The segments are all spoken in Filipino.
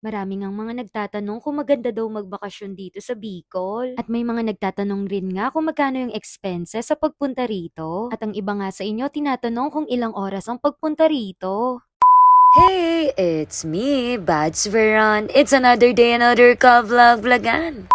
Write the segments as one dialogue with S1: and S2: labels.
S1: Marami ngang mga nagtatanong kung maganda daw magbakasyon dito sa Bicol. At may mga nagtatanong rin nga kung magkano yung expenses sa pagpunta rito. At ang iba nga sa inyo tinatanong kung ilang oras ang pagpunta rito.
S2: Hey, it's me, Bads Veron. It's another day, another ka-vlog-vlogan.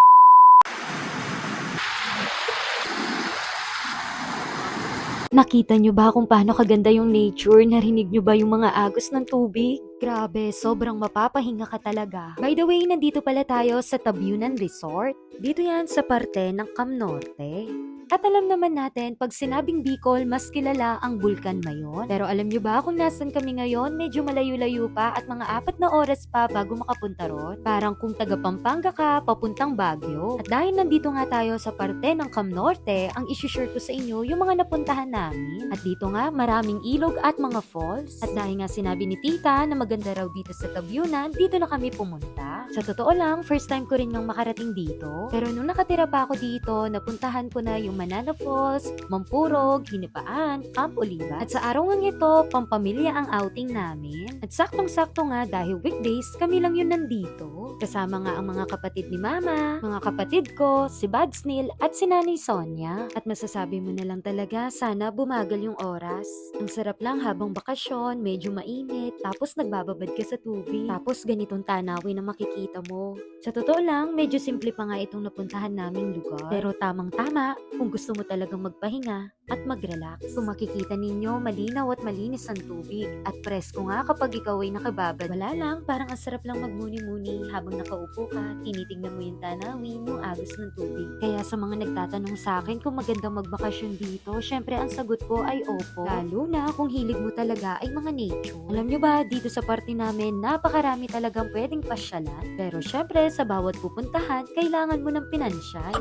S1: Nakita nyo ba kung paano kaganda yung nature? Narinig nyo ba yung mga agos ng tubig? Grabe, sobrang mapapahinga ka talaga. By the way, nandito pala tayo sa Tabunan Resort. Dito yan sa parte ng Cam Norte. At alam naman natin, pag sinabing Bicol, mas kilala ang Bulkan Mayon. Pero alam nyo ba kung nasan kami ngayon? Medyo malayo-layo pa at mga 4 na oras pa bago makapunta ron. Parang kung taga Pampanga ka, papuntang Baguio. At dahil nandito nga tayo sa parte ng Cam Norte, ang isi-share ko sa inyo yung mga napuntahan namin. At dito nga, maraming ilog at mga falls. At dahil nga sinabi ni tita na maganda raw dito sa Tabunan, dito na kami pumunta. Sa totoo lang, first time ko rin yung makarating dito. Pero nung nakatira pa ako dito, napuntahan ko na yung Manana Falls, Mampurog, Hinipaan, Camp Oliva. At sa araw ngang ito, pampamilya ang outing namin. At saktong-sakto nga dahil weekdays, kami lang yun nandito. Kasama nga ang mga kapatid ni Mama, mga kapatid ko, si Bads Neil at si Nanay Sonia. At masasabi mo na lang talaga, sana bumagal yung oras. Ang sarap lang habang bakasyon, medyo mainit, tapos nagbababad ka sa tubig. Tapos ganitong tanawin na makikita mo. Sa totoo lang, medyo simple pa nga itong napuntahan naming lugar. Pero tamang-tama kung gusto mo talagang magpahinga at mag-relax. Kung makikita ninyo, malinaw at malinis ang tubig. At presko nga kapag ikaw ay nakababad. Wala lang, parang ang sarap lang magmuni-muni habang nakaupo ka, tinitignan mo yung tanawin, yung agos ng tubig. Kaya sa mga nagtatanong sa akin kung maganda magbakasyon dito, syempre ang sagot ko ay opo. Lalo na kung hilig mo talaga ay mga nature. Alam nyo ba, dito sa party namin, napakarami talagang pwedeng pasyalan. Pero syempre, sa bawat pupuntahan, kailangan mo ng pinansyal.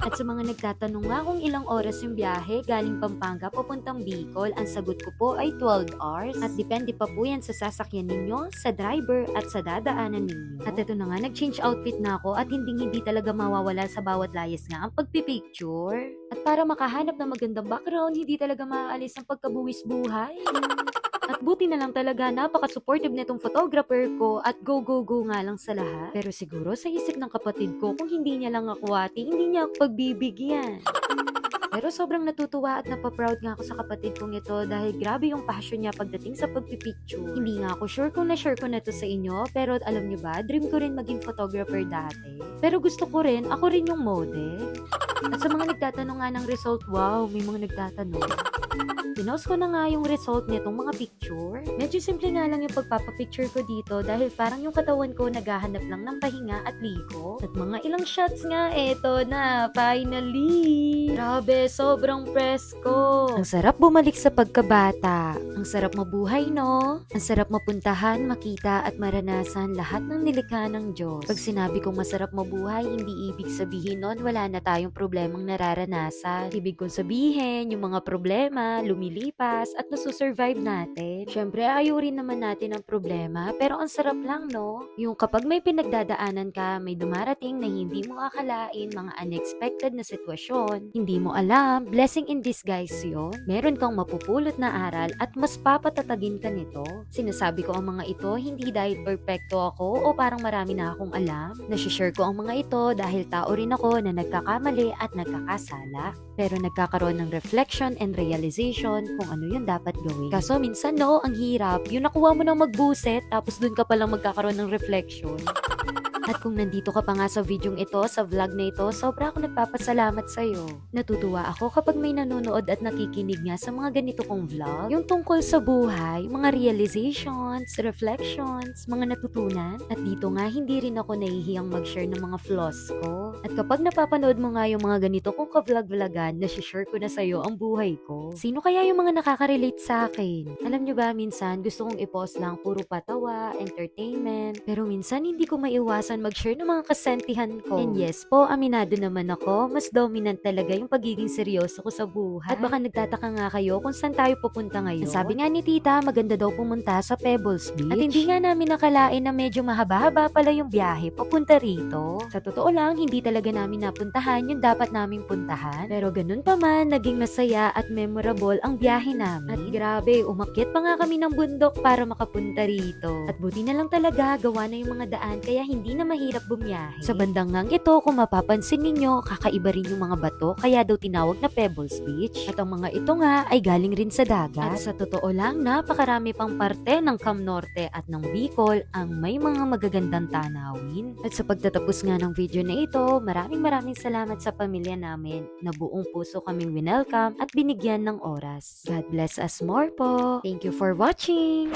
S1: At sa mga nagtatanong nga kung ilang oras yung biyahe galing Pampanga papuntang Bicol, ang sagot ko po ay 12 hours. At depende pa po yan sa sasakyan ninyo, sa driver at sa dadaanan ninyo. At ito na nga, nag-change outfit na ako at hindi talaga mawawala sa bawat layas nga ang pagpipicture. At para makahanap ng magandang background, hindi talaga maaalis ang pagkabuwis buhay. At buti na lang talaga, napaka-supportive nitong photographer ko at go nga lang sa lahat. Pero siguro sa isip ng kapatid ko, kung hindi niya lang ako ate, hindi niya ako pagbibigyan. Pero sobrang natutuwa at napaproud nga ako sa kapatid kong ito dahil grabe yung passion niya pagdating sa pagpipicture. Hindi nga ako sure kung na-share ko na to sa inyo, pero alam niyo ba, dream ko rin maging photographer dati. Pero gusto ko rin, ako rin yung model. At sa mga nagtatanong nga ng result, wow, may mga nagtatanong. Pinost ko na nga yung result nitong mga picture. Medyo simple nga lang yung pagpapapicture ko dito dahil parang yung katawan ko naghahanap lang ng pahinga at liko. At mga ilang shots nga, eto na, finally! Grabe, sobrang presko! Ang sarap bumalik sa pagkabata. Ang sarap mabuhay, no? Ang sarap mapuntahan, makita at maranasan lahat ng nilikha ng Diyos. Pag sinabi kong masarap mabuhay, hindi ibig sabihin nun wala na tayong problemang nararanasan. Ibig kong sabihin, yung mga problema, lumilipas at nasusurvive natin. Syempre, ayaw rin naman natin ang problema, pero ang sarap lang, no? Yung kapag may pinagdadaanan ka, may dumarating na hindi mo akalain, mga unexpected na sitwasyon, hindi mo alam, blessing in disguise yun. Meron kang mapupulot na aral at mas papatatagin ka nito. Sinasabi ko ang mga ito, hindi dahil perfecto ako o parang marami na akong alam. Nasishare ko ang mga ito dahil tao rin ako na nagkakamali at nagkakasala. Pero nagkakaroon ng reflection and realization kung ano yung dapat gawin. Kaso minsan no, ang hirap. Yung nakuha mo ng magbuset, tapos dun ka palang magkakaroon ng reflection. At kung nandito ka pa nga sa videong ito, sa vlog na ito, sobra ako nagpapasalamat sa'yo. Natutuwa ako kapag may nanonood at nakikinig nga sa mga ganito kong vlog. Yung tungkol sa buhay, mga realizations, reflections, mga natutunan. At dito nga, hindi rin ako nahihiyang mag-share ng mga flaws ko. At kapag napapanood mo nga yung mga ganito kong ka-vlog-vlogan, nasishare ko na sa'yo ang buhay ko. Sino kaya yung mga nakaka-relate sa akin? Alam nyo ba, minsan gusto kong i-post lang puro patawa, entertainment. Pero minsan hindi ko maiwasan nauutusan mag-share ng mga kasentihan ko. And yes po, aminado naman ako, mas dominant talaga yung pagiging seryoso ko sa buhay. At baka nagtataka nga kayo kung saan tayo pupunta ngayon. Sabi nga ni tita, maganda daw pumunta sa Pebbles Beach. At hindi nga namin nakalain na medyo mahaba-haba pala yung biyahe papunta rito. Sa totoo lang, hindi talaga namin napuntahan yung dapat naming puntahan. Pero ganun pa man, naging masaya at memorable ang biyahe namin. At grabe, umakyat pa nga kami ng bundok para makapunta rito. At buti na lang talaga, gawa na yung mga daan kaya hindi na mahirap bumiyahe. Sa bandang ngang ito, kung mapapansin ninyo, kakaiba rin yung mga bato kaya daw tinawag na Pebbles Beach. At ang mga ito nga ay galing rin sa dagat. At sa totoo lang, napakarami pang parte ng Cam Norte at ng Bicol ang may mga magagandang tanawin. At sa pagtatapos nga ng video na ito, maraming salamat sa pamilya namin na buong puso kaming winelcome at binigyan ng oras. God bless us more po. Thank you for watching!